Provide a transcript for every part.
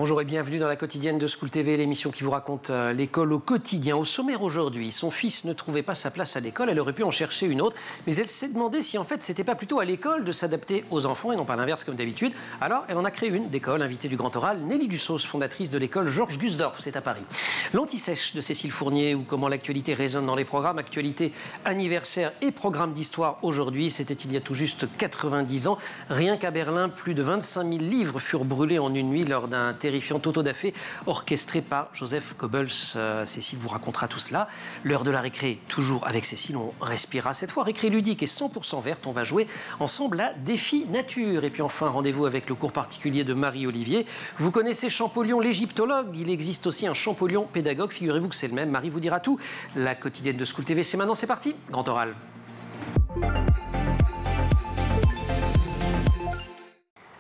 Bonjour et bienvenue dans la quotidienne de School TV, l'émission qui vous raconte l'école au quotidien. Au sommaire aujourd'hui, son fils ne trouvait pas sa place à l'école, elle aurait pu en chercher une autre, mais elle s'est demandé si en fait c'était pas plutôt à l'école de s'adapter aux enfants et non pas l'inverse comme d'habitude. Alors elle en a créé une d'école, invitée du Grand Oral, Nelly Dussos, fondatrice de l'école Georges Gusdorf, c'est à Paris. L'Anti-Sèche de Cécile Fournier ou comment l'actualité résonne dans les programmes, actualité, anniversaire et programme d'histoire aujourd'hui, c'était il y a tout juste 90 ans. Rien qu'à Berlin, plus de 25 000 livres furent brûlés en une nuit lors d'un terrifiant auto-da-fé orchestré par Joseph Goebbels. Cécile vous racontera tout cela. L'heure de la récré, toujours avec Cécile, on respirera. Cette fois, récré ludique et 100% verte, on va jouer ensemble à Défi Nature. Et puis enfin, rendez-vous avec le cours particulier de Marie-Olivier. Vous connaissez Champollion, l'égyptologue. Il existe aussi un Champollion pédagogue. Figurez-vous que c'est le même. Marie vous dira tout. La quotidienne de School TV, c'est maintenant, c'est parti. Grand Oral.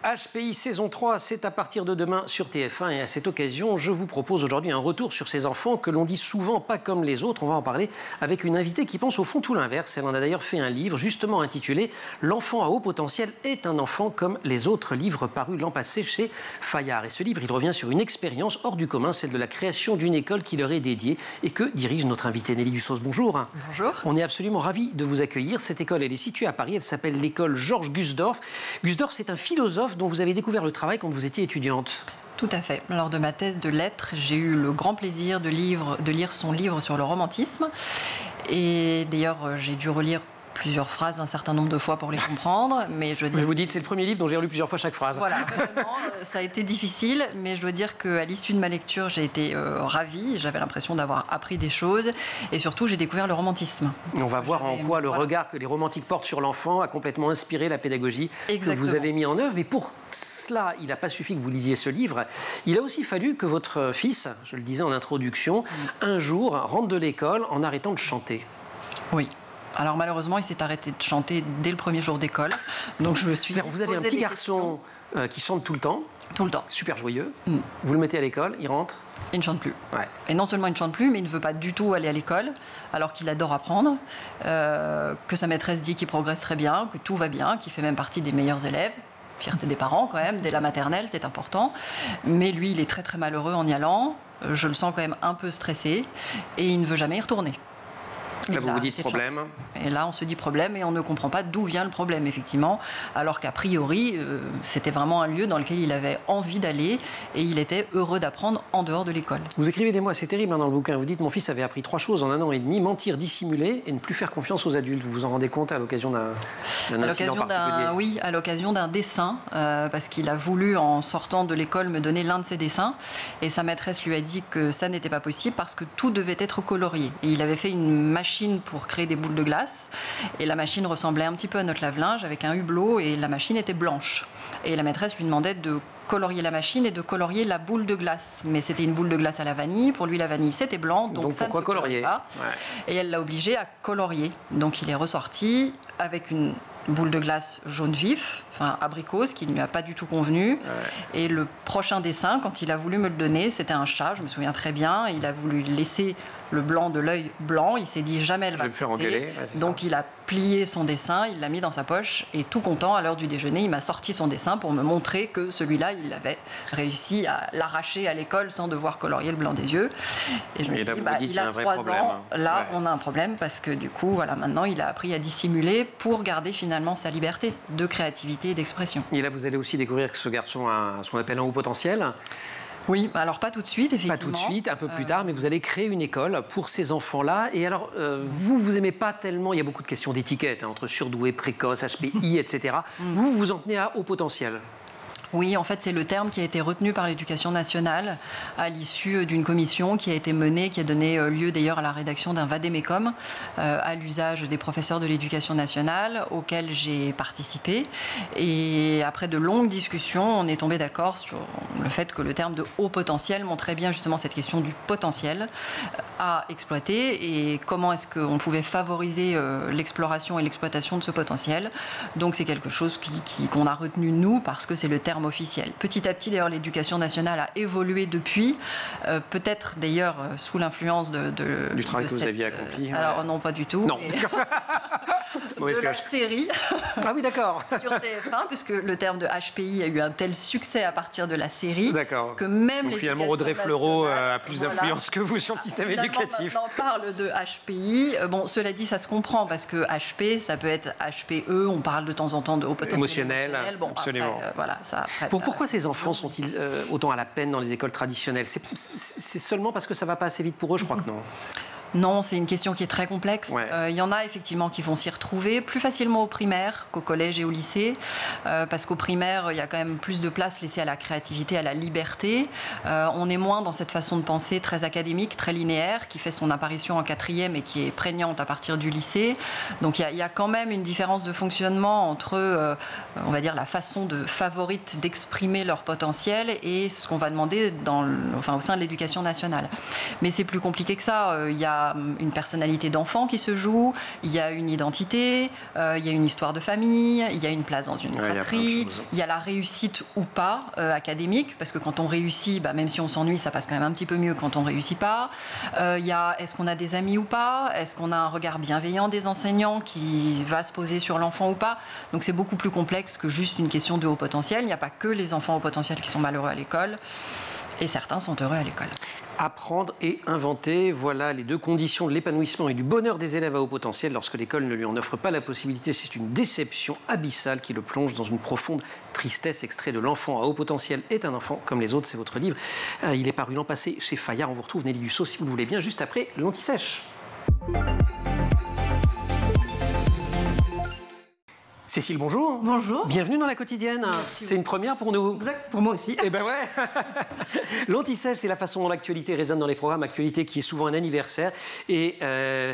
HPI saison 3, c'est à partir de demain sur TF1 et à cette occasion, je vous propose aujourd'hui un retour sur ces enfants que l'on dit souvent pas comme les autres. On va en parler avec une invitée qui pense au fond tout l'inverse. Elle en a d'ailleurs fait un livre justement intitulé « L'enfant à haut potentiel est un enfant comme les autres », livre paru l'an passé chez Fayard. Et ce livre, il revient sur une expérience hors du commun, celle de la création d'une école qui leur est dédiée et que dirige notre invitée Nelly Dussos. Bonjour. Bonjour. On est absolument ravis de vous accueillir. Cette école, elle est située à Paris, elle s'appelle l'école Georges Gusdorf. Gusdorf, c'est un philosophe dont vous avez découvert le travail quand vous étiez étudiante. Tout à fait. Lors de ma thèse de lettres, j'ai eu le grand plaisir de lire son livre sur le romantisme. Et d'ailleurs, j'ai dû relire plusieurs phrases un certain nombre de fois pour les comprendre, mais je veux dire... Vous dites, c'est le premier livre dont j'ai relu plusieurs fois chaque phrase. Voilà, vraiment, ça a été difficile, mais je dois dire qu'à l'issue de ma lecture, j'ai été ravie, j'avais l'impression d'avoir appris des choses, et surtout, j'ai découvert le romantisme. On va voir en quoi le regard que les romantiques portent sur l'enfant a complètement inspiré la pédagogie que vous avez mis en œuvre, mais pour cela, il n'a pas suffi que vous lisiez ce livre, il a aussi fallu que votre fils, je le disais en introduction, un jour rentre de l'école en arrêtant de chanter. Oui. Alors malheureusement, il s'est arrêté de chanter dès le premier jour d'école. Donc je me suis. Vous avez un petit garçon qui chante tout le temps. Tout le temps. Super joyeux. Vous le mettez à l'école, il rentre. Il ne chante plus. Ouais. Et non seulement il ne chante plus, mais il ne veut pas du tout aller à l'école, alors qu'il adore apprendre, que sa maîtresse dit qu'il progresse très bien, que tout va bien, qu'il fait même partie des meilleurs élèves. Fierté des parents quand même, dès la maternelle, c'est important. Mais lui, il est très très malheureux en y allant. Je le sens quand même un peu stressé et il ne veut jamais y retourner. Là, vous vous dites problème. Et là, on se dit problème et on ne comprend pas d'où vient le problème, effectivement. Alors qu'a priori, c'était vraiment un lieu dans lequel il avait envie d'aller et il était heureux d'apprendre en dehors de l'école. Vous écrivez des mots, c'est terrible dans le bouquin. Vous dites, mon fils avait appris 3 choses en 1 an et demi, mentir, dissimuler et ne plus faire confiance aux adultes. Vous vous en rendez compte à l'occasion d'un incident particulier? Oui, à l'occasion d'un dessin, parce qu'il a voulu, en sortant de l'école, me donner l'un de ses dessins. Et sa maîtresse lui a dit que ça n'était pas possible parce que tout devait être colorié. Et il avait fait une machine pour créer des boules de glace et la machine ressemblait un petit peu à notre lave-linge avec un hublot et la machine était blanche et la maîtresse lui demandait de colorier la machine et de colorier la boule de glace, mais c'était une boule de glace à la vanille, pour lui la vanille c'était blanc, donc ça pourquoi ne se colorier pas. Et elle l'a obligé à colorier, donc il est ressorti avec une boule de glace jaune vif, enfin abricot, ce qui ne lui a pas du tout convenu. Et le prochain dessin, quand il a voulu me le donner, c'était un chat, je me souviens très bien. Il a voulu laisser le blanc de l'œil blanc. Il s'est dit jamais elle va me faire engueuler. Donc il a plié son dessin, il l'a mis dans sa poche et tout content, à l'heure du déjeuner, il m'a sorti son dessin pour me montrer que celui-là, il avait réussi à l'arracher à l'école sans devoir colorier le blanc des yeux. Et je me suis dit, il a 3 ans, là on a un problème parce que du coup, voilà, maintenant il a appris à dissimuler pour garder finalement sa liberté de créativité et d'expression. Et là, vous allez aussi découvrir que ce garçon a ce qu'on appelle un haut potentiel. Oui, alors pas tout de suite, effectivement. Pas tout de suite, un peu plus tard, mais vous allez créer une école pour ces enfants-là. Et alors, vous aimez pas tellement, il y a beaucoup de questions d'étiquette, entre surdoué, précoce, HPI, etc. Vous, vous en tenez à haut potentiel. Oui, en fait, c'est le terme qui a été retenu par l'Éducation nationale à l'issue d'une commission qui a été menée, qui a donné lieu d'ailleurs à la rédaction d'un vade-mecum à l'usage des professeurs de l'Éducation nationale, auquel j'ai participé. Et après de longues discussions, on est tombé d'accord sur le fait que le terme de haut potentiel montrait bien justement cette question du potentiel à exploiter et comment est-ce qu'on pouvait favoriser l'exploration et l'exploitation de ce potentiel. Donc c'est quelque chose qu'on a retenu nous parce que c'est le terme terme officiel. Petit à petit, d'ailleurs, l'éducation nationale a évolué depuis, peut-être d'ailleurs sous l'influence du travail que vous aviez accompli. Alors non, pas du tout. Non. De la série. Ah oui, d'accord. Sur TF1, puisque le terme de HPI a eu un tel succès à partir de la série que même finalement Audrey Fleurot a plus d'influence que vous sur le système éducatif. On parle de HPI. Bon, cela dit, ça se comprend parce que HP, ça peut être HPE. On parle de temps en temps de haut potentiel émotionnel. Bon, absolument. Après, voilà, ça, pourquoi ces enfants sont-ils autant à la peine dans les écoles traditionnelles? C'est seulement parce que ça va pas assez vite pour eux, je crois que non. Non, c'est une question qui est très complexe. Il y en a effectivement qui vont s'y retrouver plus facilement au primaire qu'au collège et au lycée, parce qu'au primaire, il y a quand même plus de place laissée à la créativité, à la liberté. On est moins dans cette façon de penser très académique, très linéaire, qui fait son apparition en 4e et qui est prégnante à partir du lycée. Donc il y a quand même une différence de fonctionnement entre, on va dire, la façon favorite d'exprimer leur potentiel et ce qu'on va demander au sein de l'éducation nationale. Mais c'est plus compliqué que ça. Il y a une personnalité d'enfant qui se joue, il y a une identité, il y a une histoire de famille, il y a une place dans une fratrie, il y a la réussite ou pas académique, parce que quand on réussit, même si on s'ennuie, ça passe quand même un petit peu mieux quand on réussit pas. Il y a est-ce qu'on a des amis ou pas, est-ce qu'on a un regard bienveillant des enseignants qui va se poser sur l'enfant ou pas. Donc c'est beaucoup plus complexe que juste une question de haut potentiel. Il n'y a pas que les enfants haut potentiel qui sont malheureux à l'école, et certains sont heureux à l'école. Apprendre et inventer, voilà les deux conditions de l'épanouissement et du bonheur des élèves à haut potentiel. Lorsque l'école ne lui en offre pas la possibilité, c'est une déception abyssale qui le plonge dans une profonde tristesse. Extrait de L'enfant à haut potentiel est un enfant comme les autres, c'est votre livre. Il est paru l'an passé chez Fayard. On vous retrouve, Nelly Dussault, si vous le voulez bien, juste après l'Anti-Sèche. Cécile, bonjour. Bonjour. Bienvenue dans La Quotidienne. C'est une première pour nous. Exact, pour moi aussi. Eh ben ouais. L'Anti-Sèche, c'est la façon dont l'actualité résonne dans les programmes. Actualité qui est souvent un anniversaire. Et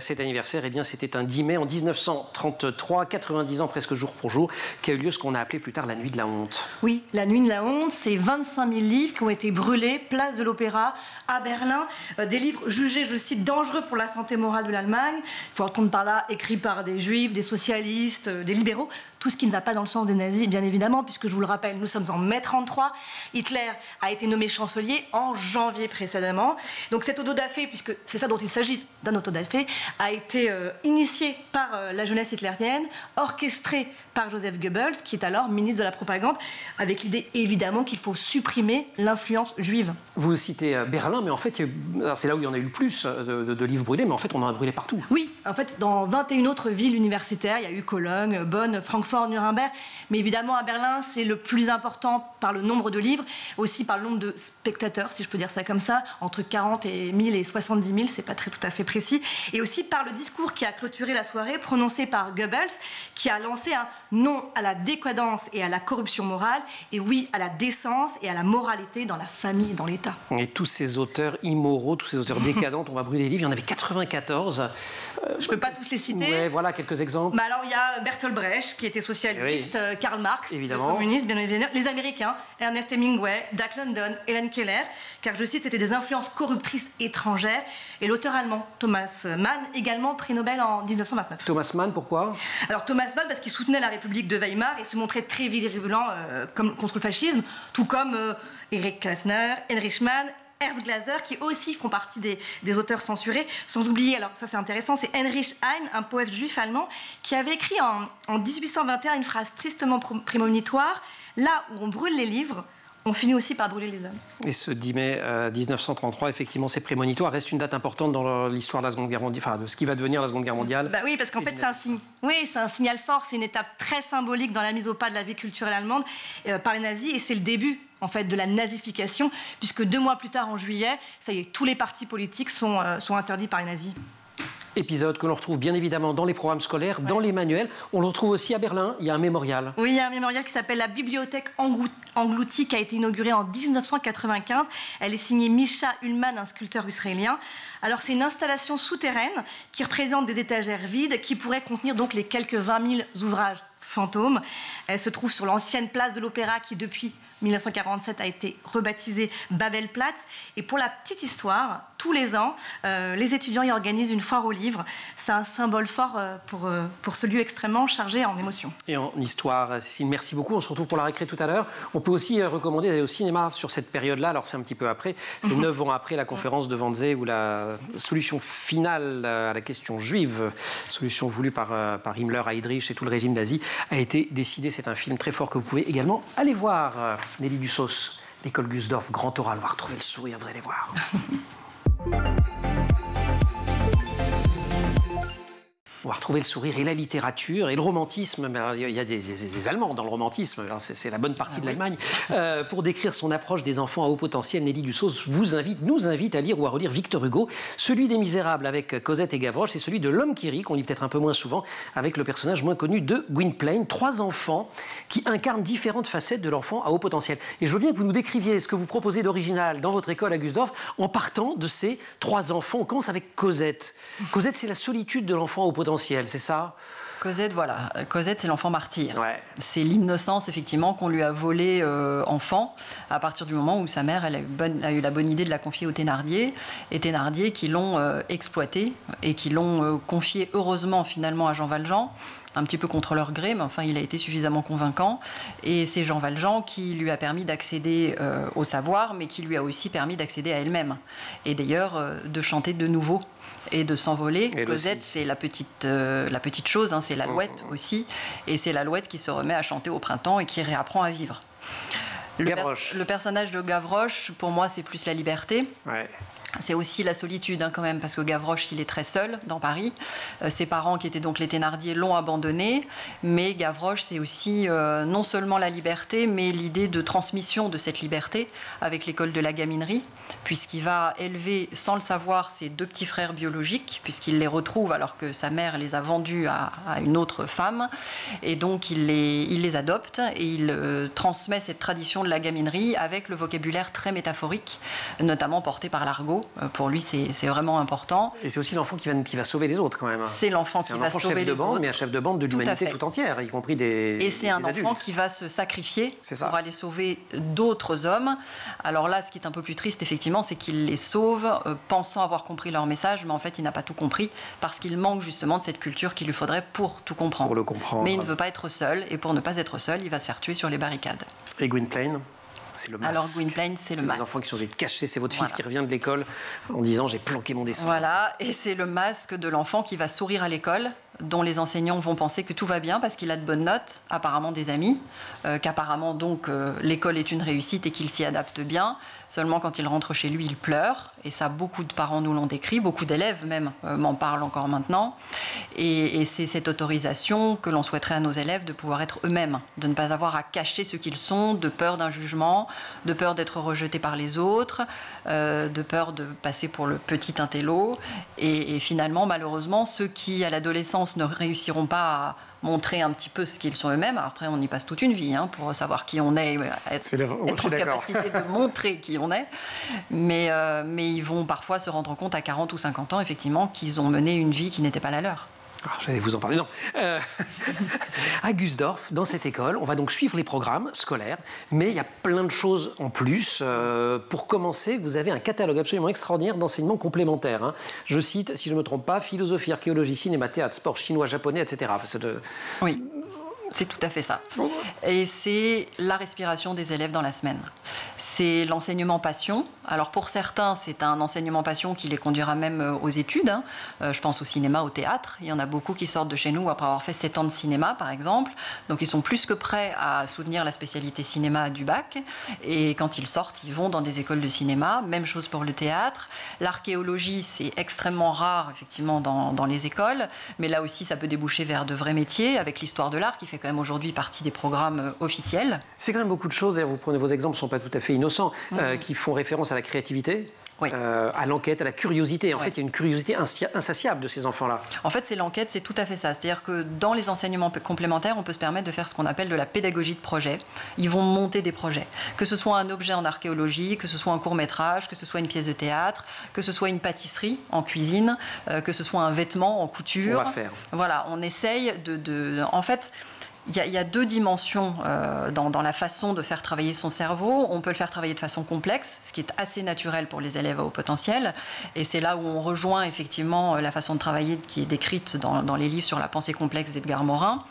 cet anniversaire, eh bien, c'était un 10 mai en 1933, 90 ans presque jour pour jour, qu'a eu lieu ce qu'on a appelé plus tard la Nuit de la honte. Oui, la Nuit de la honte, c'est 25 000 livres qui ont été brûlés, place de l'Opéra, à Berlin. Des livres jugés, je cite, dangereux pour la santé morale de l'Allemagne. Il faut entendre par là, écrits par des juifs, des socialistes, des libéraux. Tout ce qui ne va pas dans le sens des nazis, bien évidemment, puisque je vous le rappelle, nous sommes en mai 1933. Hitler a été nommé chancelier en janvier précédemment. Donc cet autodafé, puisque c'est ça dont il s'agit, d'un autodafé, a été initié par la jeunesse hitlérienne, orchestré par Joseph Goebbels, qui est alors ministre de la propagande, avec l'idée évidemment qu'il faut supprimer l'influence juive. Vous citez Berlin, mais en fait, c'est là où il y en a eu le plus de livres brûlés, mais en fait, on en a brûlé partout. Oui, en fait, dans 21 autres villes universitaires, il y a eu Cologne, Bonn, Francfort, Nuremberg, mais évidemment à Berlin, c'est le plus important par le nombre de livres, aussi par le nombre de spectateurs, si je peux dire ça comme ça, entre 40 et 1000 et 70 000, c'est pas tout à fait précis, et aussi par le discours qui a clôturé la soirée, prononcé par Goebbels, qui a lancé un non à la décadence et à la corruption morale, et oui à la décence et à la moralité dans la famille et dans l'État. Et tous ces auteurs immoraux, tous ces auteurs décadents, on va brûler les livres, il y en avait 94. Je peux pas tous les citer. Ouais, voilà quelques exemples. Alors il y a Bertolt Brecht, qui était socialiste, oui. Karl Marx, évidemment. Communiste, bien évidemment, les Américains, Ernest Hemingway, Jack London, Helen Keller, car je cite, c'était des influences corruptrices étrangères, et l'auteur allemand Thomas Mann, également prix Nobel en 1929. Thomas Mann, pourquoi? Alors Thomas Mann, parce qu'il soutenait la République de Weimar et se montrait très virulent contre le fascisme, tout comme Erich Kästner, Heinrich Mann, Ernst Glaser, qui aussi font partie des auteurs censurés, sans oublier, alors ça c'est intéressant, c'est Heinrich Heine, un poète juif allemand, qui avait écrit en 1821 une phrase tristement prémonitoire: là où on brûle les livres, on finit aussi par brûler les hommes. Et ce 10 mai 1933, effectivement, c'est prémonitoire, reste une date importante dans l'histoire de la Seconde Guerre mondiale, enfin de ce qui va devenir la Seconde Guerre mondiale. Bah oui, parce qu'en fait, c'est un signe. Oui, c'est un signal fort, c'est une étape très symbolique dans la mise au pas de la vie culturelle allemande par les nazis, et c'est le début en fait de la nazification, puisque 2 mois plus tard, en juillet, ça y est, tous les partis politiques sont interdits par les nazis. Épisode que l'on retrouve bien évidemment dans les programmes scolaires, dans les manuels. On le retrouve aussi à Berlin, il y a un mémorial. Oui, il y a un mémorial qui s'appelle la Bibliothèque engloutie, qui a été inaugurée en 1995. Elle est signée Misha Ullmann, un sculpteur israélien. Alors c'est une installation souterraine qui représente des étagères vides qui pourraient contenir donc les quelques 20 000 ouvrages fantôme. Elle se trouve sur l'ancienne place de l'Opéra qui, depuis 1947, a été rebaptisée Babelplatz. Et pour la petite histoire, tous les ans, les étudiants y organisent une foire aux livres. C'est un symbole fort pour ce lieu extrêmement chargé en émotions. Et en histoire, Cécile, merci beaucoup. On se retrouve pour la récré tout à l'heure. On peut aussi recommander d'aller au cinéma sur cette période-là. Alors, c'est un petit peu après. C'est 9 ans après la conférence de Wannsee où la solution finale à la question juive, solution voulue par Himmler, Heydrich et tout le régime nazi, a été décidée. C'est un film très fort que vous pouvez également aller voir. Nelly Dussos, l'école Gusdorf, grand oral. On va retrouver le sourire, vous allez voir. On va retrouver le sourire et la littérature et le romantisme. Il y a des Allemands dans le romantisme, c'est la bonne partie de l'Allemagne. Pour décrire son approche des enfants à haut potentiel, Nelly Dussos nous invite à lire ou à relire Victor Hugo, celui des Misérables avec Cosette et Gavroche et celui de L'homme qui rit, qu'on lit peut-être un peu moins souvent, avec le personnage moins connu de Gwynplaine. 3 enfants qui incarnent différentes facettes de l'enfant à haut potentiel. Et je veux bien que vous nous décriviez ce que vous proposez d'original dans votre école à Gusdorf en partant de ces 3 enfants. On commence avec Cosette. Cosette, c'est la solitude de l'enfant à haut potentiel. C'est ça ? Cosette, voilà. Cosette, c'est l'enfant martyr. Ouais. C'est l'innocence, effectivement, qu'on lui a volée enfant, à partir du moment où sa mère a eu la bonne idée de la confier aux Thénardier. Et Thénardier qui l'ont exploitée et qui l'ont confiée, heureusement, finalement, à Jean Valjean. Un petit peu contre leur gré, mais enfin, il a été suffisamment convaincant. Et c'est Jean Valjean qui lui a permis d'accéder au savoir, mais qui lui a aussi permis d'accéder à elle-même. Et d'ailleurs, de chanter de nouveau et de s'envoler. Cosette, c'est la petite chose, hein, c'est l'alouette aussi. Et c'est l'alouette qui se remet à chanter au printemps et qui réapprend à vivre. Le personnage de Gavroche, pour moi, c'est plus la liberté. Ouais. C'est aussi la solitude, hein, quand même, parce que Gavroche, il est très seul dans Paris. Ses parents, qui étaient donc les Thénardier, l'ont abandonné. Mais Gavroche, c'est aussi non seulement la liberté, mais l'idée de transmission de cette liberté avec l'école de la gaminerie, puisqu'il va élever, sans le savoir, ses 2 petits frères biologiques, puisqu'il les retrouve alors que sa mère les a vendus à une autre femme. Et donc, il les adopte et il transmet cette tradition de la gaminerie avec le vocabulaire très métaphorique, notamment porté par l'argot. Pour lui, c'est vraiment important. Et c'est aussi l'enfant qui va sauver les autres, quand même. C'est l'enfant qui va sauver les autres. Mais un chef de bande de l'humanité tout entière, y compris des adultes. Et c'est un enfant qui va se sacrifier pour aller sauver d'autres hommes. Alors là, ce qui est un peu plus triste, effectivement, c'est qu'il les sauve pensant avoir compris leur message, mais en fait, il n'a pas tout compris parce qu'il manque justement de cette culture qu'il lui faudrait pour tout comprendre. Pour le comprendre. Mais il ne veut pas être seul, et pour ne pas être seul, il va se faire tuer sur les barricades. Et Gwynplaine ? C'est le masque. Alors Gwynplaine, c'est le masque. Les enfants qui sont obligés de cacher, c'est votre fils qui revient de l'école en disant j'ai planqué mon dessin. Voilà, et c'est le masque de l'enfant qui va sourire à l'école, dont les enseignants vont penser que tout va bien parce qu'il a de bonnes notes, apparemment des amis, qu'apparemment donc l'école est une réussite et qu'il s'y adapte bien. Seulement quand il rentre chez lui, il pleure, et ça beaucoup de parents nous l'ont décrit, beaucoup d'élèves même m'en parlent encore maintenant. Et c'est cette autorisation que l'on souhaiterait à nos élèves de pouvoir être eux-mêmes, de ne pas avoir à cacher ce qu'ils sont, de peur d'un jugement, de peur d'être rejetés par les autres, de peur de passer pour le petit intello. Et finalement, malheureusement, ceux qui à l'adolescence ne réussiront pas à montrer un petit peu ce qu'ils sont eux-mêmes. Après, on y passe toute une vie pour savoir qui on est, être en capacité de montrer qui on est. Mais ils vont parfois se rendre compte à 40 ou 50 ans, effectivement, qu'ils ont mené une vie qui n'était pas la leur. J'allais vous en parler, non. À Gusdorf, dans cette école, on va donc suivre les programmes scolaires, mais il y a plein de choses en plus. Pour commencer, vous avez un catalogue absolument extraordinaire d'enseignements complémentaires. Hein. Je cite, si je ne me trompe pas, philosophie, archéologie, cinéma, théâtre, sport, chinois, japonais, etc. Oui. C'est tout à fait ça. Et c'est la respiration des élèves dans la semaine. C'est l'enseignement passion. Alors pour certains, c'est un enseignement passion qui les conduira même aux études. Je pense au cinéma, au théâtre. Il y en a beaucoup qui sortent de chez nous après avoir fait 7 ans de cinéma, par exemple. Donc ils sont plus que prêts à soutenir la spécialité cinéma du bac. Et quand ils sortent, ils vont dans des écoles de cinéma. Même chose pour le théâtre. L'archéologie, c'est extrêmement rare, effectivement, dans les écoles. Mais là aussi, ça peut déboucher vers de vrais métiers, avec l'histoire de l'art qui fait quand même aujourd'hui partie des programmes officiels. C'est quand même beaucoup de choses, vous prenez vos exemples, ne sont pas tout à fait innocents, qui font référence à la créativité, à l'enquête, à la curiosité. En fait, il y a une curiosité insatiable de ces enfants-là. En fait, c'est l'enquête, c'est tout à fait ça. C'est-à-dire que dans les enseignements complémentaires, on peut se permettre de faire ce qu'on appelle de la pédagogie de projet. Ils vont monter des projets. Que ce soit un objet en archéologie, que ce soit un court-métrage, que ce soit une pièce de théâtre, que ce soit une pâtisserie en cuisine, que ce soit un vêtement en couture. On va faire. Voilà, on essaye En fait, Il y a deux dimensions dans la façon de faire travailler son cerveau. On peut le faire travailler de façon complexe, ce qui est assez naturel pour les élèves à haut potentiel. Et c'est là où on rejoint effectivement la façon de travailler qui est décrite dans les livres sur la pensée complexe d'Edgar Morin.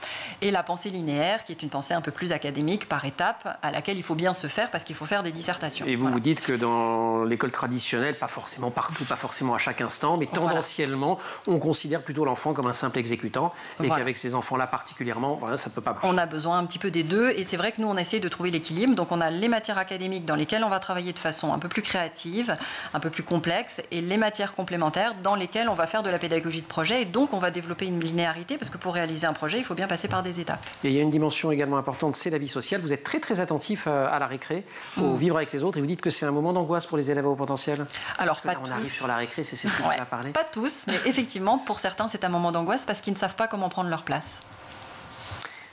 Et la pensée linéaire, qui est une pensée un peu plus académique, par étapes, à laquelle il faut bien se faire parce qu'il faut faire des dissertations. Et vous dites que dans l'école traditionnelle, pas forcément partout, pas forcément à chaque instant, mais tendanciellement, on considère plutôt l'enfant comme un simple exécutant. Et qu'avec ces enfants-là particulièrement, ça peut pas marcher. On a besoin un petit peu des deux et c'est vrai que nous on essaie de trouver l'équilibre. Donc on a les matières académiques dans lesquelles on va travailler de façon un peu plus créative, un peu plus complexe, et les matières complémentaires dans lesquelles on va faire de la pédagogie de projet, et donc on va développer une linéarité parce que pour réaliser un projet il faut bien passer par des étapes. Et il y a une dimension également importante, c'est la vie sociale. Vous êtes très très attentif à la récré, au vivre avec les autres, et vous dites que c'est un moment d'angoisse pour les élèves à haut potentiel. Alors pas là, tous. On arrive sur la récré, c'est ce qu'on va parler. Pas tous, mais effectivement pour certains c'est un moment d'angoisse parce qu'ils ne savent pas comment prendre leur place.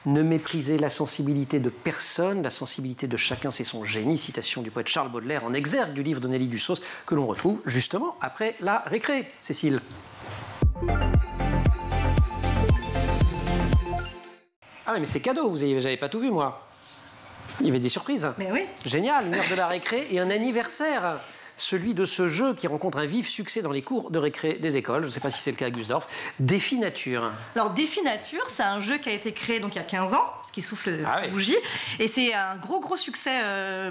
Ne méprisez la sensibilité de personne, la sensibilité de chacun, c'est son génie. Citation du poète Charles Baudelaire en exergue du livre de Nelly Dussos que l'on retrouve justement après la récré. Cécile. Ah oui, mais c'est cadeau, j'avais pas tout vu moi. Il y avait des surprises. Mais oui. Génial, une heure de la récré et un anniversaire. Celui de ce jeu qui rencontre un vif succès dans les cours de récré des écoles. Je ne sais pas si c'est le cas à Gusdorf. Défi Nature. Alors, Défi Nature, c'est un jeu qui a été créé donc, il y a 15 ans, qui souffle la bougie. Et c'est un gros succès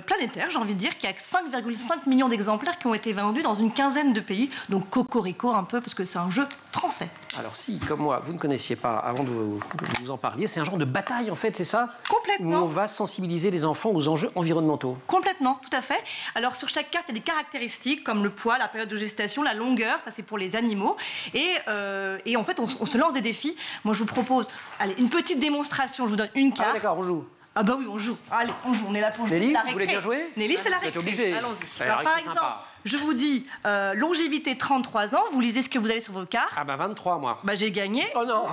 planétaire, j'ai envie de dire, qui a 5,5 millions d'exemplaires qui ont été vendus dans une quinzaine de pays. Donc, cocorico un peu, parce que c'est un jeu français. Alors si, comme moi, vous ne connaissiez pas, avant de vous en parliez, c'est un genre de bataille en fait, c'est ça? Complètement. Où on va sensibiliser les enfants aux enjeux environnementaux. Complètement, tout à fait. Alors sur chaque carte, il y a des caractéristiques comme le poids, la période de gestation, la longueur, ça c'est pour les animaux. Et en fait, on se lance des défis. Moi, je vous propose, allez, une petite démonstration. Je vous donne une carte. Ah d'accord, on joue. Ah bah oui, on joue. Allez, on joue, on est là pour jouer. Nelly, la vous voulez bien jouer? Nelly, c'est la récré. Vous êtes obligé. Allons-y. Alors par exemple, je vous dis longévité 33 ans, vous lisez ce que vous avez sur vos cartes. Ah bah 23 moi. Bah j'ai gagné. Oh non.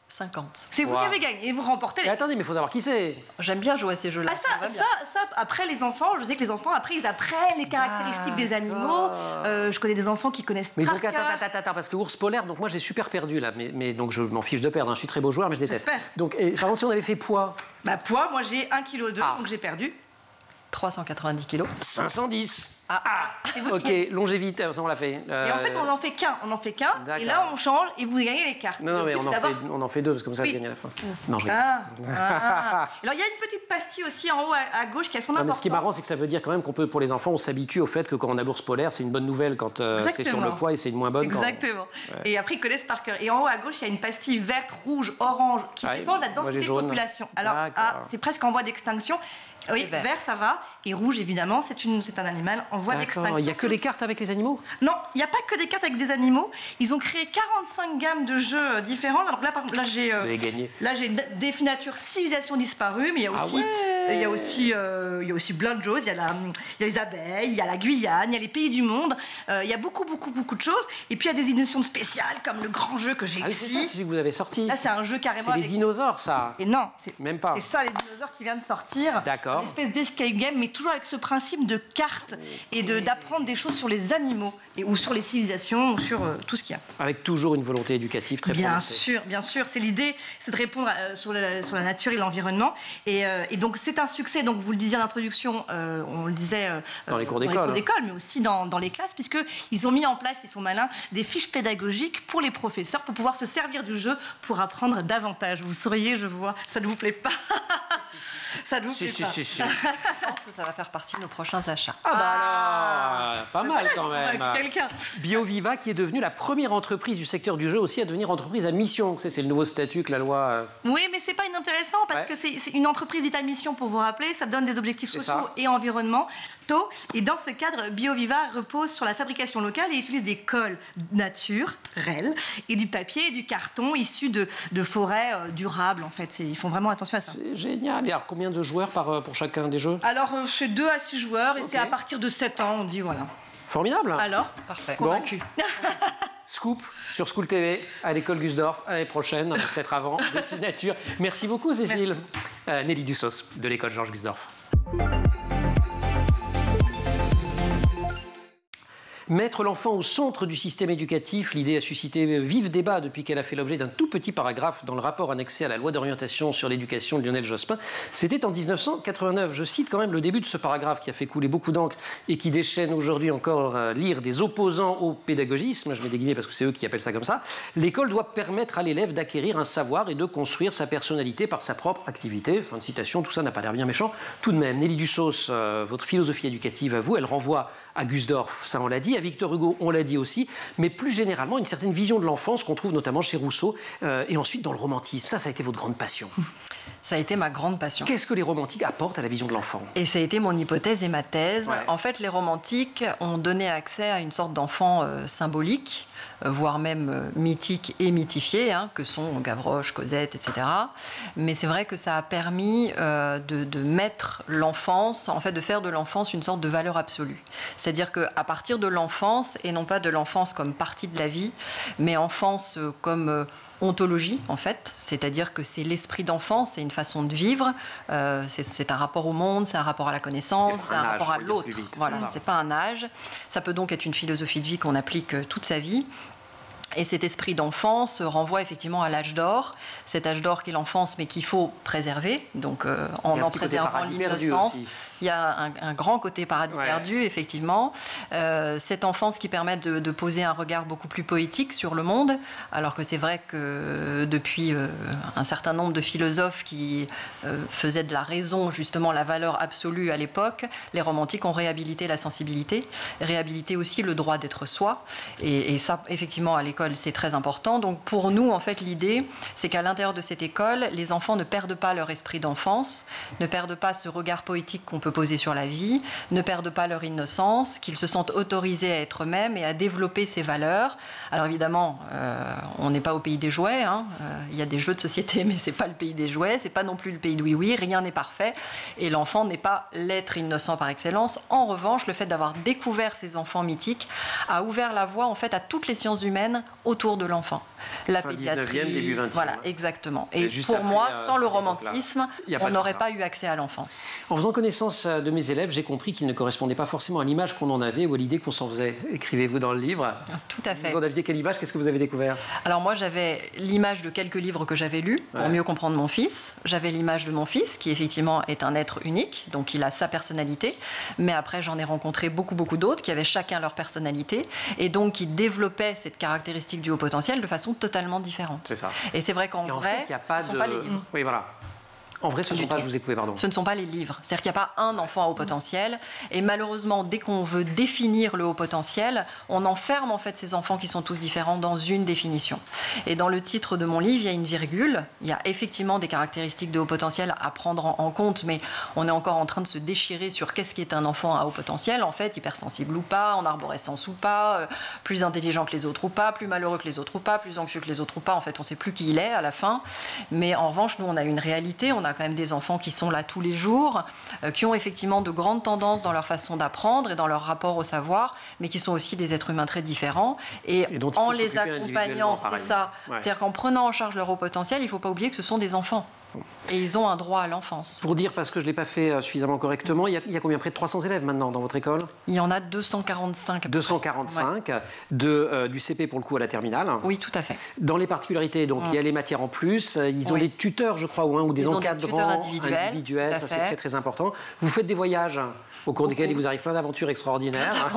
50. C'est vous qui avez gagné et vous remportez les... Mais attendez, mais il faut savoir qui c'est. J'aime bien jouer à ces jeux-là. Ah ça, après les enfants, je sais que les enfants, après, ils apprennent les caractéristiques des animaux. Je connais des enfants qui connaissent Mais par donc, cœur. attends, parce que ours polaire, donc moi j'ai super perdu là, mais donc je m'en fiche de perdre, hein. Je suis très beau joueur, mais je déteste. J'espère. Donc, par exemple, si on avait fait poids. Bah poids, moi j'ai 1,2 kg, donc j'ai perdu. 390 kilos. 510. C'est vous Ok, qui... longévité, ça on l'a fait. Et en fait, on n'en fait qu'un. Et là, on change et vous gagnez les cartes. Non, mais on en fait deux, parce que comme ça, je gagne à la fin. Non, je Alors, il y a une petite pastille aussi en haut à gauche qui a son importance. Mais ce qui est marrant, c'est que ça veut dire quand même qu'on peut, pour les enfants, on s'habitue au fait que quand on a l'ours polaire, c'est une bonne nouvelle quand c'est sur le poids et c'est une moins bonne Exactement. quand... Et après, ils connaissent par cœur. Et en haut à gauche, il y a une pastille verte, rouge, orange qui dépend de la densité de population. Alors, c'est presque en voie d'extinction. Oui, vert, ça va. Et rouge, évidemment, c'est un animal en voie d'extinction. Il n'y a que les cartes avec les animaux? Non, il n'y a pas que des cartes avec des animaux. Ils ont créé 45 gammes de jeux différents. Alors là, par exemple, là j'ai Défi Nature, civilisation disparue, mais il y a aussi plein de choses. Il y a les abeilles, il y a la Guyane, il y a les pays du monde. Il y a beaucoup de choses. Et puis il y a des innovations spéciales comme le grand jeu que j'ai ici. C'est ça, c'est celui que vous avez sorti. Là, c'est un jeu carrément. C'est les dinosaures, ça. Et non, même pas. C'est ça, les dinosaures qui viennent de sortir. D'accord. Une espèce d'escape game, mais toujours avec ce principe de carte et d'apprendre des choses sur les animaux ou sur les civilisations ou sur tout ce qu'il y a. Avec toujours une volonté éducative très prononcée. Bien sûr. C'est l'idée, c'est de répondre sur la nature et l'environnement. Et donc c'est un succès. Donc vous le disiez en introduction, on le disait dans les cours d'école, mais aussi dans les classes, puisque ils ont mis en place, ils sont malins, des fiches pédagogiques pour les professeurs pour pouvoir se servir du jeu pour apprendre davantage. Vous souriez, je vois, ça ne vous plaît pas? Ça ne vous plaît pas? Je pense que ça va faire partie de nos prochains achats. Pas mal quand même. Quelqu'un. BioViva qui est devenue la première entreprise du secteur du jeu aussi à devenir entreprise à mission. C'est le nouveau statut que la loi... Oui, mais c'est pas inintéressant parce que c'est une entreprise dite à mission pour vous rappeler. Ça donne des objectifs sociaux et environnementaux. Et dans ce cadre, BioViva repose sur la fabrication locale et utilise des cols naturels et du papier et du carton issus de forêts durables en fait. Ils font vraiment attention à ça. C'est génial. Et alors combien de joueurs pour chacun des jeux? Alors c'est 2 à 6 joueurs et c'est à partir de 7 ans, on dit voilà. Formidable. Alors, parfait. Convaincu. Scoop sur School TV à l'école Gusdorf l'année prochaine, peut-être avant, Défi Nature. Merci beaucoup Cécile. Nelly Dussos de l'école Georges Gusdorf. Mettre l'enfant au centre du système éducatif, l'idée a suscité vif débat depuis qu'elle a fait l'objet d'un tout petit paragraphe dans le rapport annexé à la loi d'orientation sur l'éducation de Lionel Jospin. C'était en 1989. Je cite quand même le début de ce paragraphe qui a fait couler beaucoup d'encre et qui déchaîne aujourd'hui encore lire des opposants au pédagogisme. Je mets des guillemets parce que c'est eux qui appellent ça comme ça. L'école doit permettre à l'élève d'acquérir un savoir et de construire sa personnalité par sa propre activité. Fin de citation, tout ça n'a pas l'air bien méchant. Tout de même, Nelly Dussos, votre philosophie éducative à vous, elle renvoie à Gusdorf, ça on l'a dit, à Victor Hugo, on l'a dit aussi, mais plus généralement une certaine vision de l'enfance qu'on trouve notamment chez Rousseau et ensuite dans le romantisme. Ça a été votre grande passion. Ça a été ma grande passion. Qu'est-ce que les romantiques apportent à la vision de l'enfant? Et ça a été mon hypothèse et ma thèse. Ouais. En fait, les romantiques ont donné accès à une sorte d'enfant symbolique, voire même mythique et mythifié, que sont Gavroche, Cosette, etc. Mais c'est vrai que ça a permis de mettre l'enfance, en fait, de faire de l'enfance une sorte de valeur absolue. C'est-à-dire qu'à partir de l'enfance, et non pas de l'enfance comme partie de la vie, mais enfance comme ontologie, en fait, c'est-à-dire que c'est l'esprit d'enfance, c'est une façon de vivre, c'est un rapport au monde, c'est un rapport à la connaissance, c'est un rapport à l'autre. Voilà, c'est pas un âge. Ça peut donc être une philosophie de vie qu'on applique toute sa vie. Et cet esprit d'enfance renvoie effectivement à l'âge d'or, cet âge d'or qui est l'enfance, mais qu'il faut préserver, donc en préservant l'innocence. Il y a un grand côté paradis perdu, effectivement. Cette enfance qui permet de poser un regard beaucoup plus poétique sur le monde, alors que c'est vrai que depuis un certain nombre de philosophes qui faisaient de la raison justement la valeur absolue à l'époque, les romantiques ont réhabilité la sensibilité, réhabilité aussi le droit d'être soi. Et ça, effectivement, à l'école, c'est très important. Donc pour nous, en fait, l'idée, c'est qu'à l'intérieur de cette école, les enfants ne perdent pas leur esprit d'enfance, ne perdent pas ce regard poétique qu'on peut poser sur la vie, ne perdent pas leur innocence, qu'ils se sentent autorisés à être eux-mêmes et à développer ces valeurs. Alors évidemment, on n'est pas au pays des jouets, il y a des jeux de société, mais c'est pas le pays des jouets, c'est pas non plus le pays de oui-oui, rien n'est parfait, et l'enfant n'est pas l'être innocent par excellence. En revanche, le fait d'avoir découvert ces enfants mythiques a ouvert la voie en fait à toutes les sciences humaines autour de l'enfant. La pédiatrie, 19e, début 20e. Voilà, exactement. Et pour moi, sans le romantisme, on n'aurait pas eu accès à l'enfance. En faisant connaissance de mes élèves, j'ai compris qu'ils ne correspondaient pas forcément à l'image qu'on en avait ou à l'idée qu'on s'en faisait. Écrivez-vous dans le livre. Tout à fait. Vous en aviez quelle image? Qu'est-ce que vous avez découvert? Alors moi, j'avais l'image de quelques livres que j'avais lus pour mieux comprendre mon fils. J'avais l'image de mon fils, qui effectivement est un être unique, donc il a sa personnalité. Mais après, j'en ai rencontré beaucoup d'autres qui avaient chacun leur personnalité et donc qui développaient cette caractéristique du haut potentiel de façon totalement différente. C'est ça. Et c'est vrai qu'en vrai, il n'y a pas ce ne sont pas les livres. Oui, voilà. En vrai, ce ne sont pas, je vous ai coupé, pardon. Ce ne sont pas les livres. C'est-à-dire qu'il n'y a pas un enfant à haut potentiel. Et malheureusement, dès qu'on veut définir le haut potentiel, on enferme en fait ces enfants qui sont tous différents dans une définition. Et dans le titre de mon livre, il y a une virgule. Il y a effectivement des caractéristiques de haut potentiel à prendre en compte, mais on est encore en train de se déchirer sur qu'est-ce qui est un enfant à haut potentiel. En fait, hypersensible ou pas, en arborescence ou pas, plus intelligent que les autres ou pas, plus malheureux que les autres ou pas, plus anxieux que les autres ou pas. En fait, on ne sait plus qui il est à la fin. Mais en revanche, nous, on a une réalité. On a quand même des enfants qui sont là tous les jours, qui ont effectivement de grandes tendances dans leur façon d'apprendre et dans leur rapport au savoir, mais qui sont aussi des êtres humains très différents. Et en les accompagnant, c'est ça. Ouais. C'est-à-dire qu'en prenant en charge leur haut potentiel, il ne faut pas oublier que ce sont des enfants. Et ils ont un droit à l'enfance. Pour dire, parce que je ne l'ai pas fait suffisamment correctement, il y a combien? Près de 300 élèves maintenant dans votre école? Il y en a 245. 245, du CP pour le coup à la terminale. Oui, tout à fait. Dans les particularités, donc il y a les matières en plus, ils ont des tuteurs, je crois, ou des encadrants individuels, ça c'est très très important. Vous faites des voyages au cours desquels il vous arrive plein d'aventures extraordinaires.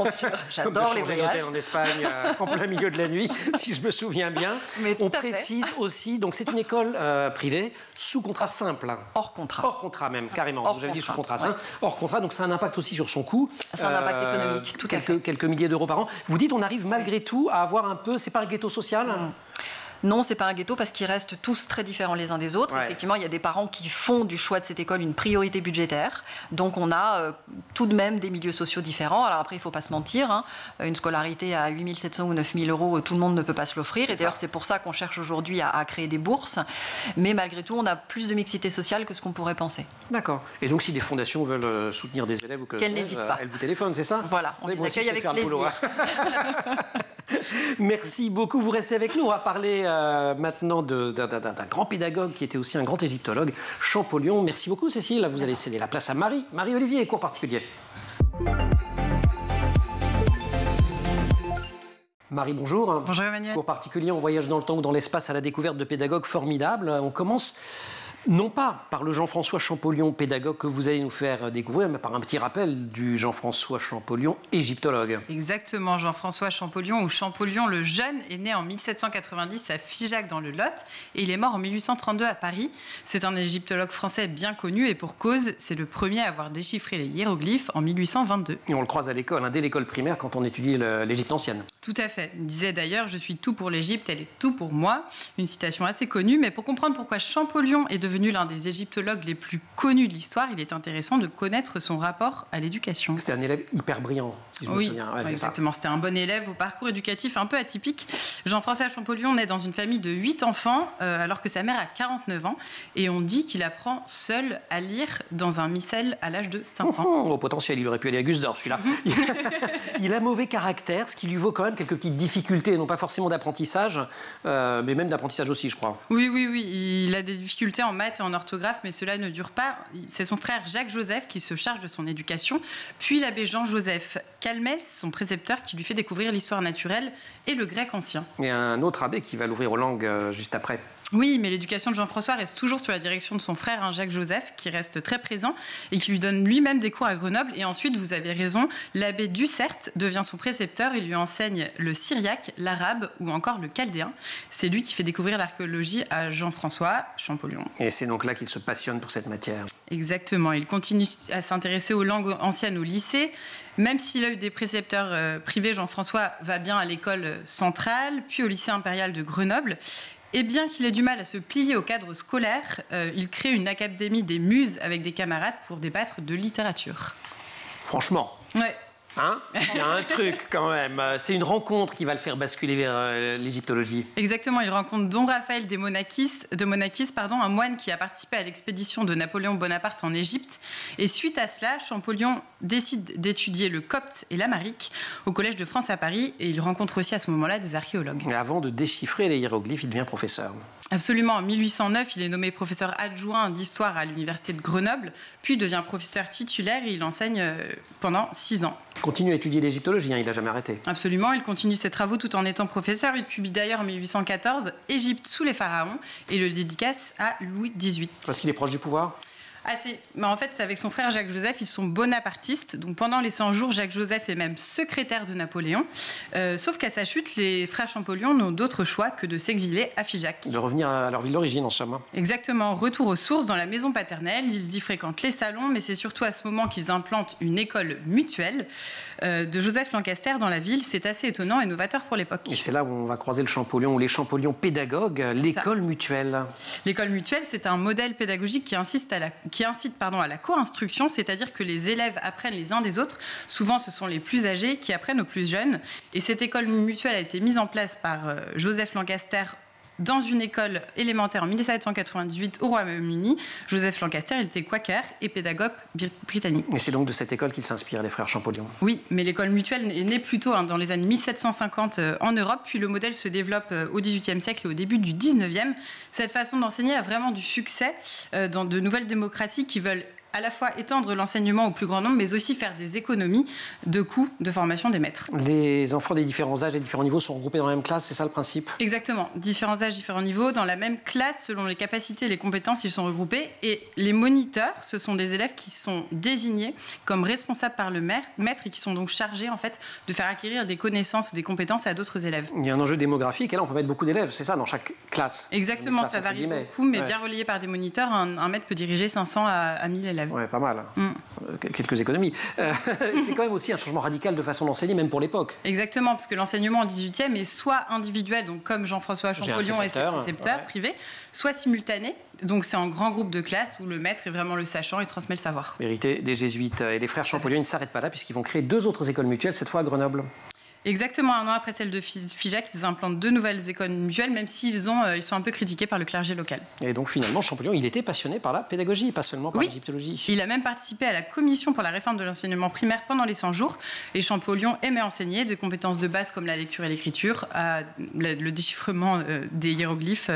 J'adore les voyages. En Espagne en plein milieu de la nuit, si je me souviens bien. On précise aussi, donc c'est une école privée, sous contrat simple. Hors contrat. Hors contrat même, carrément. Vous avez dit sous contrat. Hors contrat, donc ça a un impact aussi sur son coût. C'est un impact économique, tout à fait. Quelques milliers d'euros par an. Vous dites, on arrive malgré tout à avoir un peu, c'est pas un ghetto social? Non, c'est pas un ghetto parce qu'ils restent tous très différents les uns des autres. Ouais. Effectivement, il y a des parents qui font du choix de cette école une priorité budgétaire. Donc, on a tout de même des milieux sociaux différents. Alors après, il ne faut pas se mentir. Une scolarité à 8 700 ou 9 000 euros, tout le monde ne peut pas se l'offrir. Et d'ailleurs, c'est pour ça qu'on cherche aujourd'hui à créer des bourses. Mais malgré tout, on a plus de mixité sociale que ce qu'on pourrait penser. D'accord. Et donc, si des fondations veulent soutenir des élèves ou que qu'elles n'hésitent pas, elles vous téléphonent, c'est ça? Voilà, on les accueille avec plaisir. Merci beaucoup. Vous restez avec nous. On va parler maintenant d'un grand pédagogue qui était aussi un grand égyptologue, Champollion. Merci beaucoup, Cécile. Vous allez céder la place à Marie-Olivier, cours particulier. Marie, bonjour. Bonjour Emmanuel. Cours particulier, on voyage dans le temps ou dans l'espace à la découverte de pédagogues formidables. On commence non pas par le Jean-François Champollion, pédagogue que vous allez nous faire découvrir, mais par un petit rappel du Jean-François Champollion, égyptologue. Exactement, Jean-François Champollion, ou Champollion le Jeune, est né en 1790 à Figeac dans le Lot et il est mort en 1832 à Paris. C'est un égyptologue français bien connu et pour cause, c'est le premier à avoir déchiffré les hiéroglyphes en 1822. Et on le croise à l'école, dès l'école primaire quand on étudie l'Égypte ancienne. Tout à fait. Il disait d'ailleurs « Je suis tout pour l'Égypte, elle est tout pour moi ». Une citation assez connue, mais pour comprendre pourquoi Champollion est devenu l'un des égyptologues les plus connus de l'histoire, il est intéressant de connaître son rapport à l'éducation. C'était un élève hyper brillant, si je me souviens. Ouais, exactement. C'était un bon élève au parcours éducatif un peu atypique. Jean-François Champollion naît dans une famille de 8 enfants, alors que sa mère a 49 ans. Et on dit qu'il apprend seul à lire dans un missel à l'âge de 5 ans. Au potentiel, il aurait pu aller à Gusdorf, celui-là. Il a mauvais caractère, ce qui lui vaut quand même quelques petites difficultés, non pas forcément d'apprentissage, mais même d'apprentissage aussi, je crois. Oui. Il a des difficultés en maths et en orthographe, mais cela ne dure pas. C'est son frère Jacques-Joseph qui se charge de son éducation, puis l'abbé Jean-Joseph Calmels, son précepteur, qui lui fait découvrir l'histoire naturelle et le grec ancien. Et un autre abbé qui va l'ouvrir aux langues juste après. Oui, mais l'éducation de Jean-François reste toujours sous la direction de son frère, Jacques-Joseph, qui reste très présent et qui lui donne lui-même des cours à Grenoble. Et ensuite, vous avez raison, l'abbé Dussert devient son précepteur et lui enseigne le syriaque, l'arabe ou encore le chaldéen. C'est lui qui fait découvrir l'archéologie à Jean-François Champollion. Et c'est donc là qu'il se passionne pour cette matière. Exactement. Il continue à s'intéresser aux langues anciennes au lycée. Même s'il a eu des précepteurs privés, Jean-François va bien à l'école centrale, puis au lycée impérial de Grenoble. Et bien qu'il ait du mal à se plier au cadre scolaire, il crée une académie des muses avec des camarades pour débattre de littérature. Franchement. Ouais. Il y a un truc quand même. C'est une rencontre qui va le faire basculer vers l'égyptologie. Exactement. Il rencontre Don Raphaël de Monachis, un moine qui a participé à l'expédition de Napoléon Bonaparte en Égypte. Et suite à cela, Champollion décide d'étudier le copte et l'amharique au Collège de France à Paris. Et il rencontre aussi à ce moment-là des archéologues. Et avant de déchiffrer les hiéroglyphes, il devient professeur. Absolument. En 1809, il est nommé professeur adjoint d'histoire à l'université de Grenoble, puis devient professeur titulaire et il enseigne pendant 6 ans. Il continue à étudier l'égyptologie, il n'a jamais arrêté. Absolument, il continue ses travaux tout en étant professeur. Il publie d'ailleurs en 1814 « Égypte sous les pharaons » et le dédicace à Louis XVIII. Parce qu'il est proche du pouvoir ? Mais en fait, avec son frère Jacques-Joseph, ils sont bonapartistes. Donc pendant les 100 jours, Jacques-Joseph est même secrétaire de Napoléon. Sauf qu'à sa chute, les frères Champollion n'ont d'autre choix que de s'exiler à Figeac. De revenir à leur ville d'origine, en somme. Exactement. Retour aux sources dans la maison paternelle. Ils y fréquentent les salons, mais c'est surtout à ce moment qu'ils implantent une école mutuelle de Joseph Lancaster dans la ville. C'est assez étonnant et novateur pour l'époque. Et c'est là où on va croiser le Champollion, ou les Champollion pédagogues, l'école mutuelle. L'école mutuelle, c'est un modèle pédagogique qui incite à la co-instruction, c'est-à-dire que les élèves apprennent les uns des autres. Souvent, ce sont les plus âgés qui apprennent aux plus jeunes. Et cette école mutuelle a été mise en place par Joseph Lancaster dans une école élémentaire en 1798 au Royaume-Uni. Joseph Lancaster, il était quaker et pédagogue britannique. Et c'est donc de cette école qu'ils s'inspirent, les frères Champollion. Oui, mais l'école mutuelle est née plutôt dans les années 1750 en Europe, puis le modèle se développe au XVIIIe siècle et au début du XIXe. Cette façon d'enseigner a vraiment du succès dans de nouvelles démocraties qui veulent à la fois étendre l'enseignement au plus grand nombre, mais aussi faire des économies de coûts de formation des maîtres. Les enfants des différents âges et différents niveaux sont regroupés dans la même classe, c'est ça le principe ? Exactement. Différents âges, différents niveaux. Dans la même classe, selon les capacités et les compétences, ils sont regroupés. Et les moniteurs, ce sont des élèves qui sont désignés comme responsables par le maître et qui sont donc chargés, en fait, de faire acquérir des connaissances ou des compétences à d'autres élèves. Il y a un enjeu démographique et là, on peut mettre beaucoup d'élèves, c'est ça, dans chaque classe. Exactement, ça varie beaucoup, mais bien relayé par des moniteurs, un maître peut diriger 500 à 1000 élèves. Ouais, pas mal. Quelques économies. C'est quand même aussi un changement radical de façon d'enseigner, même pour l'époque. Exactement, parce que l'enseignement au XVIIIe est soit individuel, donc comme Jean-François Champollion et ses précepteurs privés, soit simultané. Donc c'est en grand groupe de classe où le maître est vraiment le sachant et transmet le savoir. Vérité des jésuites. Et les frères Champollion, ils ne s'arrêtent pas là puisqu'ils vont créer 2 autres écoles mutuelles, cette fois à Grenoble. Exactement, 1 an après celle de Figeac, ils implantent 2 nouvelles écoles mutuelles, même s'ils sont un peu critiqués par le clergé local. Et donc finalement, Champollion, il était passionné par la pédagogie, pas seulement par l'égyptologie. Il a même participé à la commission pour la réforme de l'enseignement primaire pendant les 100 jours. Et Champollion aimait enseigner de compétences de base comme la lecture et l'écriture, à le déchiffrement des hiéroglyphes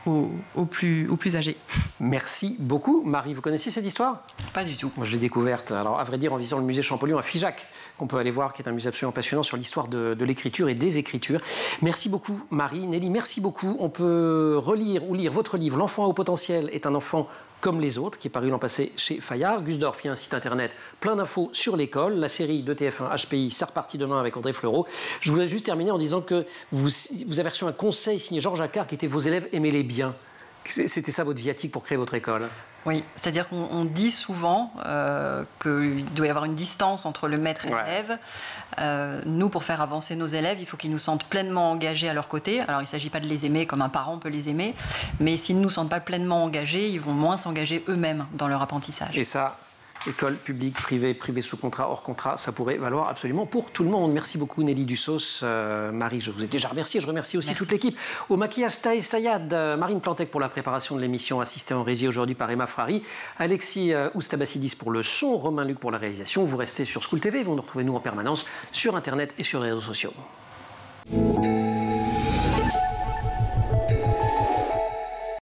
aux plus âgés. Merci beaucoup. Marie, vous connaissiez cette histoire ? Pas du tout. Moi, je l'ai découverte, alors à vrai dire, en visitant le musée Champollion à Figeac, qu'on peut aller voir, qui est un musée absolument passionnant sur l'histoire de l'écriture et des écritures. Merci beaucoup, Marie. Nelly, merci beaucoup. On peut relire ou lire votre livre « L'enfant à haut potentiel est un enfant comme les autres », qui est paru l'an passé chez Fayard. Gusdorf, il y a un site internet, plein d'infos sur l'école. La série de TF1 HPI, c'est reparti demain avec Audrey Fleurot. Je voulais juste terminer en disant que vous avez reçu un conseil signé Georges Accard, qui était « Vos élèves, aimez-les bien ». C'était ça votre viatique pour créer votre école? Oui, c'est-à-dire qu'on dit souvent qu'il doit y avoir une distance entre le maître et l'élève. Nous, pour faire avancer nos élèves, il faut qu'ils nous sentent pleinement engagés à leur côté. Alors, il ne s'agit pas de les aimer comme un parent peut les aimer, mais s'ils ne nous sentent pas pleinement engagés, ils vont moins s'engager eux-mêmes dans leur apprentissage. Et ça, école publique, privée, privée sous contrat, hors contrat, ça pourrait valoir absolument pour tout le monde. Merci beaucoup Nelly Dussos. Marie, je vous ai déjà remercié. Je remercie aussi toute l'équipe. Au maquillage, Taï Sayad, Marine Plantec pour la préparation de l'émission, assistée en régie aujourd'hui par Emma Frari, Alexis Oustabassidis pour le son, Romain Luc pour la réalisation. Vous restez sur School TV, vous nous retrouvez nous en permanence sur Internet et sur les réseaux sociaux.